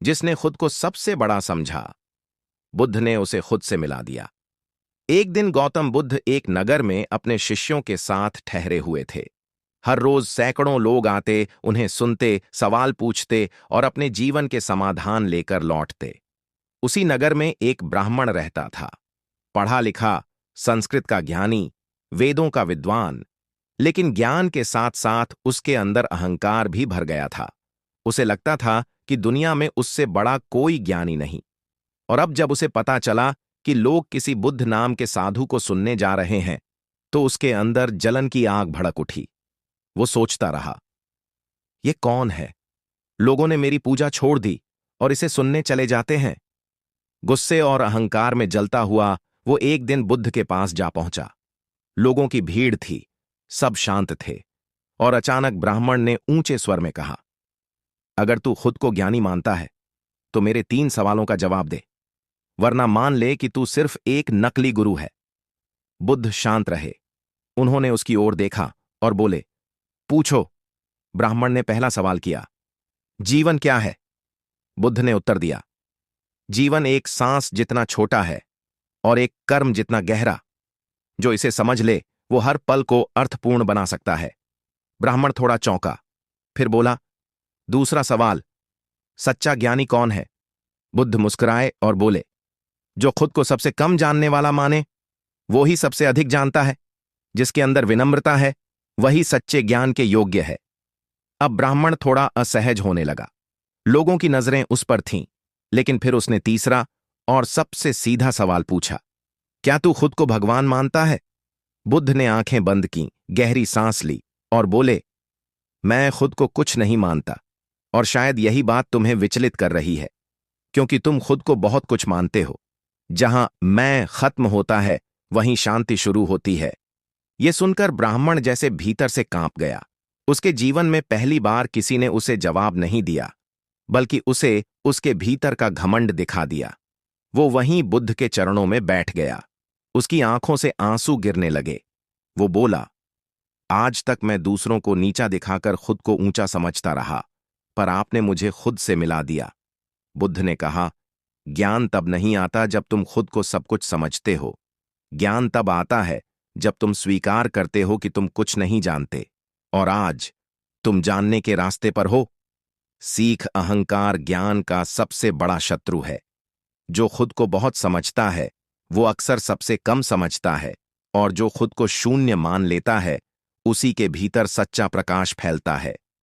जिसने खुद को सबसे बड़ा समझा। बुद्ध ने उसे खुद से मिला दिया। एक दिन गौतम बुद्ध एक नगर में अपने शिष्यों के साथ ठहरे हुए थे। हर रोज सैकड़ों लोग आते, उन्हें सुनते, सवाल पूछते और अपने जीवन के समाधान लेकर लौटते। उसी नगर में एक ब्राह्मण रहता था, पढ़ा लिखा, संस्कृत का ज्ञानी, वेदों का विद्वान। लेकिन ज्ञान के साथ साथ उसके अंदर अहंकार भी भर गया था। उसे लगता था कि दुनिया में उससे बड़ा कोई ज्ञानी नहीं। और अब जब उसे पता चला कि लोग किसी बुद्ध नाम के साधु को सुनने जा रहे हैं, तो उसके अंदर जलन की आग भड़क उठी। वो सोचता रहा, ये कौन है? लोगों ने मेरी पूजा छोड़ दी और इसे सुनने चले जाते हैं। गुस्से और अहंकार में जलता हुआ वो एक दिन बुद्ध के पास जा पहुंचा। लोगों की भीड़ थी, सब शांत थे, और अचानक ब्राह्मण ने ऊंचे स्वर में कहा, अगर तू खुद को ज्ञानी मानता है तो मेरे 3 सवालों का जवाब दे, वरना मान ले कि तू सिर्फ एक नकली गुरु है। बुद्ध शांत रहे। उन्होंने उसकी ओर देखा और बोले, पूछो। ब्राह्मण ने पहला सवाल किया, जीवन क्या है? बुद्ध ने उत्तर दिया, जीवन एक सांस जितना छोटा है और एक कर्म जितना गहरा। जो इसे समझ ले वो हर पल को अर्थपूर्ण बना सकता है। ब्राह्मण थोड़ा चौंका, फिर बोला, दूसरा सवाल, सच्चा ज्ञानी कौन है? बुद्ध मुस्कुराए और बोले, जो खुद को सबसे कम जानने वाला माने, वो ही सबसे अधिक जानता है। जिसके अंदर विनम्रता है, वही सच्चे ज्ञान के योग्य है। अब ब्राह्मण थोड़ा असहज होने लगा। लोगों की नजरें उस पर थीं, लेकिन फिर उसने तीसरा और सबसे सीधा सवाल पूछा, क्या तू खुद को भगवान मानता है? बुद्ध ने आंखें बंद की, गहरी सांस ली और बोले, मैं खुद को कुछ नहीं मानता, और शायद यही बात तुम्हें विचलित कर रही है, क्योंकि तुम खुद को बहुत कुछ मानते हो। जहां मैं खत्म होता है, वहीं शांति शुरू होती है। यह सुनकर ब्राह्मण जैसे भीतर से कांप गया। उसके जीवन में पहली बार किसी ने उसे जवाब नहीं दिया, बल्कि उसे उसके भीतर का घमंड दिखा दिया। वो वहीं बुद्ध के चरणों में बैठ गया। उसकी आंखों से आंसू गिरने लगे। वो बोला, आज तक मैं दूसरों को नीचा दिखाकर खुद को ऊंचा समझता रहा, पर आपने मुझे खुद से मिला दिया। बुद्ध ने कहा, ज्ञान तब नहीं आता जब तुम खुद को सब कुछ समझते हो। ज्ञान तब आता है जब तुम स्वीकार करते हो कि तुम कुछ नहीं जानते, और आज तुम जानने के रास्ते पर हो। सीख अहंकार ज्ञान का सबसे बड़ा शत्रु है। जो खुद को बहुत समझता है, वो अक्सर सबसे कम समझता है, और जो खुद को शून्य मान लेता है, उसी के भीतर सच्चा प्रकाश फैलता है।